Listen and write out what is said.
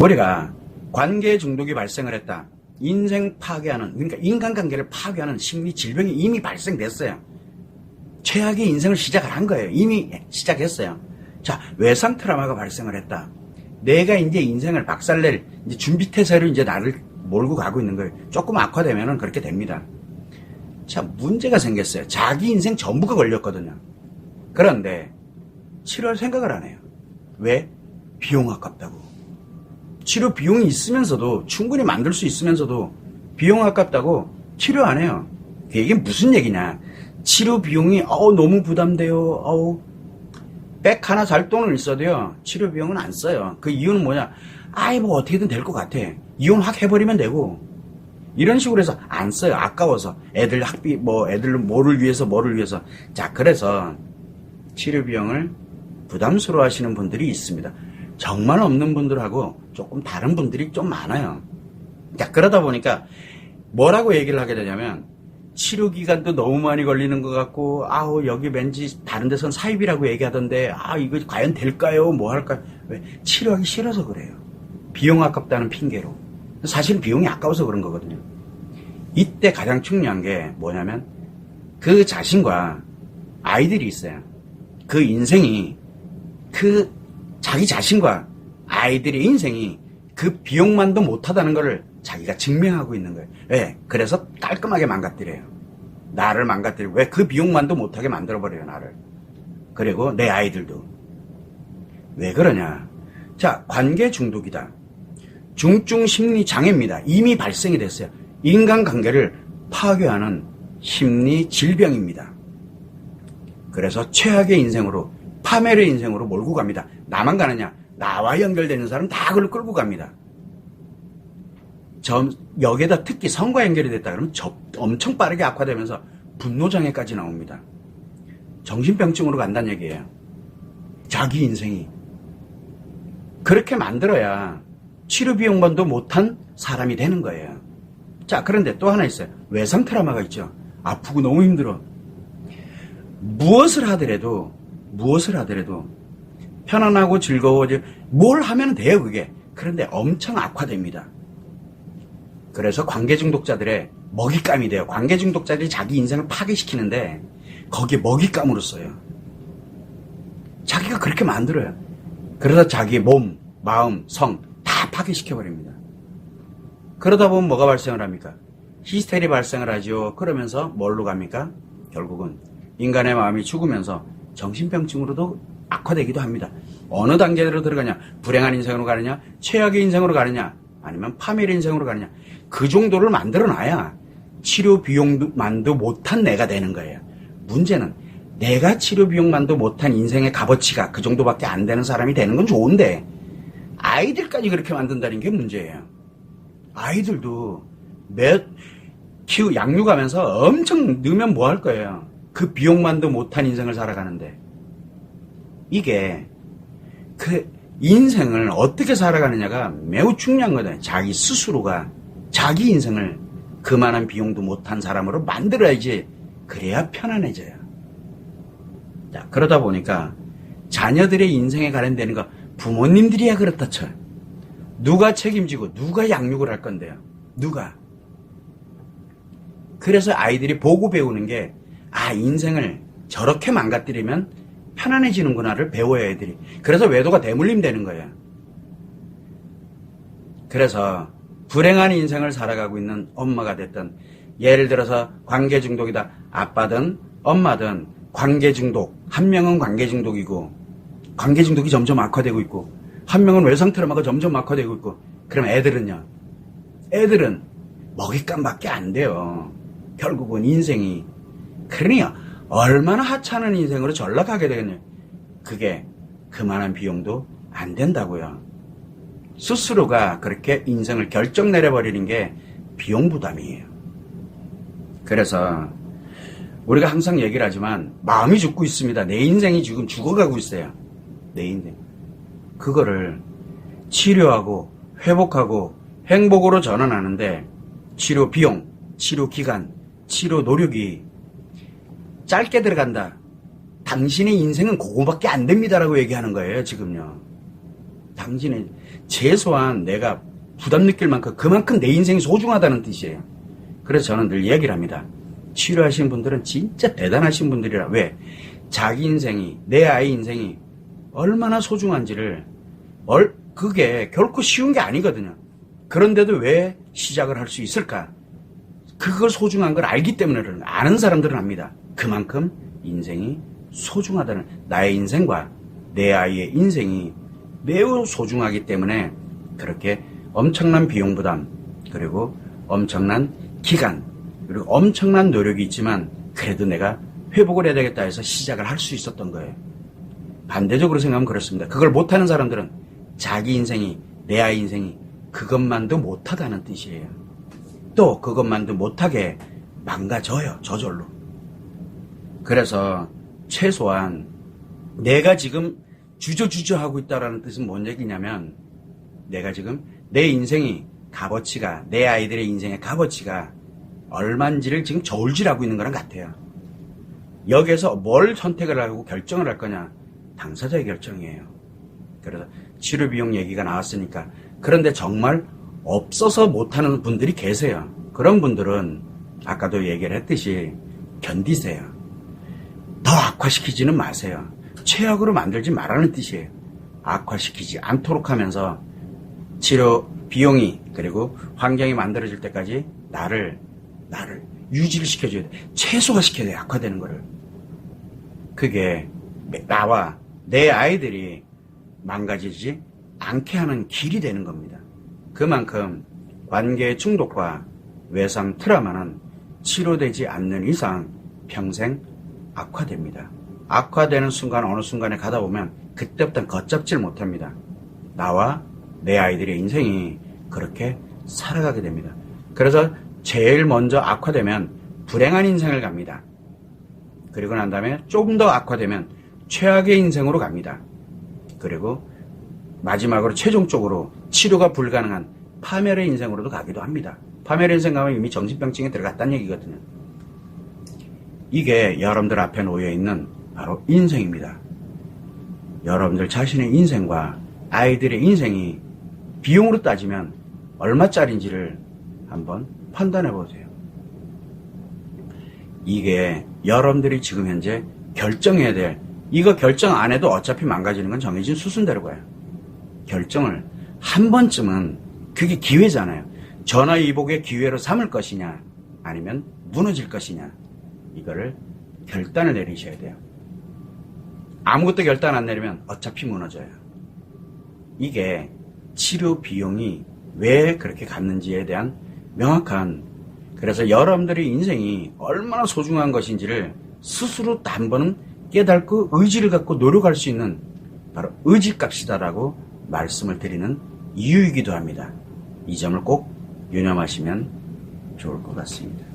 우리가 관계 중독이 발생을 했다. 인생 파괴하는, 그러니까 인간관계를 파괴하는 심리 질병이 이미 발생됐어요. 최악의 인생을 시작을 한 거예요. 이미 시작했어요. 자, 외상 트라우마가 발생을 했다. 내가 이제 인생을 박살낼 이제 준비태세로 이제 나를 몰고 가고 있는 거예요. 조금 악화되면은 그렇게 됩니다. 자, 문제가 생겼어요. 자기 인생 전부가 걸렸거든요. 그런데 치료할 생각을 안 해요. 왜? 비용 아깝다고. 치료 비용이 있으면서도, 충분히 만들 수 있으면서도 비용 아깝다고 치료 안 해요. 이게 무슨 얘기냐. 치료 비용이 너무 부담돼요. 백 하나 살 돈은 있어도요, 치료 비용은 안 써요. 그 이유는 뭐냐. 뭐 어떻게든 될 것 같아. 이혼 확 해버리면 되고. 이런 식으로 해서 안 써요. 아까워서. 애들 학비, 애들 뭐를 위해서. 자, 그래서 치료 비용을 부담스러워 하시는 분들이 있습니다. 정말 없는 분들하고 조금 다른 분들이 좀 많아요. 자, 그러다 보니까 뭐라고 얘기를 하게 되냐면, 치료 기간도 너무 많이 걸리는 것 같고, 여기 왠지 다른 데선 사입이라고 얘기하던데, 이거 과연 될까요? 뭐 할까요? 왜? 치료하기 싫어서 그래요. 비용 아깝다는 핑계로. 사실 비용이 아까워서 그런 거거든요. 이때 가장 중요한 게 뭐냐면, 그 자신과 아이들이 있어요. 그 인생이, 자기 자신과 아이들의 인생이 그 비용만도 못하다는 것을 자기가 증명하고 있는 거예요. 왜? 그래서 깔끔하게 망가뜨려요. 나를 망가뜨리고, 왜? 그 비용만도 못하게 만들어버려요, 나를. 그리고 내 아이들도. 왜 그러냐? 자, 관계 중독이다. 중증 심리 장애입니다. 이미 발생이 됐어요. 인간관계를 파괴하는 심리 질병입니다. 그래서 최악의 인생으로, 파멸의 인생으로 몰고 갑니다. 나만 가느냐? 나와 연결되는 사람 다 그걸 끌고 갑니다. 여기에다 특히 성과 연결이 됐다 그러면 엄청 빠르게 악화되면서 분노장애까지 나옵니다. 정신병증으로 간다는 얘기예요. 자기 인생이. 그렇게 만들어야 치료 비용만도 못한 사람이 되는 거예요. 자, 그런데 또 하나 있어요. 외상 트라우마가 있죠. 아프고 너무 힘들어. 무엇을 하더라도 편안하고 즐거워져. 뭘 하면 돼요, 그게. 그런데 엄청 악화됩니다. 그래서 관계 중독자들의 먹잇감이 돼요. 관계 중독자들이 자기 인생을 파괴시키는데 거기에 먹잇감으로 써요. 자기가 그렇게 만들어요. 그러다 자기의 몸, 마음, 성 다 파괴시켜버립니다. 그러다 보면 뭐가 발생을 합니까? 히스테리 발생을 하죠. 그러면서 뭘로 갑니까? 결국은 인간의 마음이 죽으면서 정신병증으로도 악화되기도 합니다. 어느 단계로 들어가냐? 불행한 인생으로 가느냐? 최악의 인생으로 가느냐? 아니면 파멸의 인생으로 가느냐? 그 정도를 만들어놔야 치료 비용만도 못한 내가 되는 거예요. 문제는 내가 치료 비용만도 못한 인생의 값어치가 그 정도밖에 안 되는 사람이 되는 건 좋은데 아이들까지 그렇게 만든다는 게 문제예요. 아이들도 양육하면서 엄청 넣으면 뭐 할 거예요. 그 비용만도 못한 인생을 살아가는데 이게 그 인생을 어떻게 살아가느냐가 매우 중요한 거다. 자기 스스로가 자기 인생을 그만한 비용도 못한 사람으로 만들어야지. 그래야 편안해져요. 자, 그러다 보니까 자녀들의 인생에 관련되는 거 부모님들이야 그렇다 쳐요. 누가 책임지고 누가 양육을 할 건데요. 누가? 그래서 아이들이 보고 배우는 게 인생을 저렇게 망가뜨리면 편안해지는구나를 배워야 애들이. 그래서 외도가 대물림 되는 거예요. 그래서 불행한 인생을 살아가고 있는 엄마가 됐든, 예를 들어서 관계 중독이다. 아빠든 엄마든 관계 중독. 한 명은 관계 중독이고 관계 중독이 점점 악화되고 있고, 한 명은 외상 트라우마가 점점 악화되고 있고, 그럼 애들은요? 애들은 먹잇감밖에 안 돼요. 결국은 인생이. 그러니 얼마나 하찮은 인생으로 전락하게 되겠네요. 그게 그만한 비용도 안 된다고요. 스스로가 그렇게 인생을 결정 내려버리는 게 비용 부담이에요. 그래서 우리가 항상 얘기를 하지만 마음이 죽고 있습니다. 내 인생이 지금 죽어가고 있어요. 내 인생. 그거를 치료하고 회복하고 행복으로 전환하는데 치료 비용, 치료 기간, 치료 노력이 짧게 들어간다. 당신의 인생은 그거밖에 안 됩니다라고 얘기하는 거예요, 지금요. 당신의 최소한 내가 부담 느낄 만큼 그만큼 내 인생이 소중하다는 뜻이에요. 그래서 저는 늘 얘기를 합니다. 치료하신 분들은 진짜 대단하신 분들이라. 왜? 자기 인생이, 내 아이 인생이 얼마나 소중한지를 그게 결코 쉬운 게 아니거든요. 그런데도 왜 시작을 할 수 있을까? 그걸 소중한 걸 알기 때문에 그러는 거예요. 아는 사람들은 압니다. 그만큼 인생이 소중하다는, 나의 인생과 내 아이의 인생이 매우 소중하기 때문에 그렇게 엄청난 비용 부담, 그리고 엄청난 기간, 그리고 엄청난 노력이 있지만 그래도 내가 회복을 해야 되겠다 해서 시작을 할 수 있었던 거예요. 반대적으로 생각하면 그렇습니다. 그걸 못하는 사람들은 자기 인생이, 내 아이 인생이 그것만도 못하다는 뜻이에요. 또 그것만도 못하게 망가져요. 저절로. 그래서 최소한 내가 지금 주저주저 하고 있다는 뜻은 뭔 얘기냐면, 내가 지금 내 인생이 값어치가, 내 아이들의 인생의 값어치가 얼마인지를 지금 저울질하고 있는 거랑 같아요. 여기에서 뭘 선택을 하고 결정을 할 거냐, 당사자의 결정이에요. 그래서 치료비용 얘기가 나왔으니까. 그런데 정말 없어서 못하는 분들이 계세요. 그런 분들은 아까도 얘기를 했듯이 견디세요. 더 악화시키지는 마세요. 최악으로 만들지 말라는 뜻이에요. 악화시키지 않도록 하면서 치료 비용이, 그리고 환경이 만들어질 때까지 나를 유지를 시켜줘야 돼. 최소화시켜야 돼, 악화되는 거를. 그게 나와 내 아이들이 망가지지 않게 하는 길이 되는 겁니다. 그만큼 관계 중독과 외상 트라우마는 치료되지 않는 이상 평생 악화됩니다. 악화되는 순간, 어느 순간에 가다 보면 그때부터는 걷잡질 못합니다. 나와 내 아이들의 인생이 그렇게 살아가게 됩니다. 그래서 제일 먼저 악화되면 불행한 인생을 갑니다. 그리고 난 다음에 조금 더 악화되면 최악의 인생으로 갑니다. 그리고 마지막으로 최종적으로 치료가 불가능한 파멸의 인생으로도 가기도 합니다. 파멸의 인생 가면 이미 정신병증에 들어갔다는 얘기거든요. 이게 여러분들 앞에 놓여있는 바로 인생입니다. 여러분들 자신의 인생과 아이들의 인생이 비용으로 따지면 얼마짜리인지를 한번 판단해 보세요. 이게 여러분들이 지금 현재 결정해야 될, 이거 결정 안 해도 어차피 망가지는 건 정해진 수순대로 가요. 결정을 한 번쯤은, 그게 기회잖아요. 전화위복의 기회로 삼을 것이냐, 아니면 무너질 것이냐, 이거를 결단을 내리셔야 돼요. 아무것도 결단 안 내리면 어차피 무너져요. 이게 치료 비용이 왜 그렇게 갔는지에 대한 명확한, 그래서 여러분들의 인생이 얼마나 소중한 것인지를 스스로 한 번은 깨닫고 의지를 갖고 노력할 수 있는 바로 의지값이다라고 말씀을 드리는 이유이기도 합니다. 이 점을 꼭 유념하시면 좋을 것 같습니다.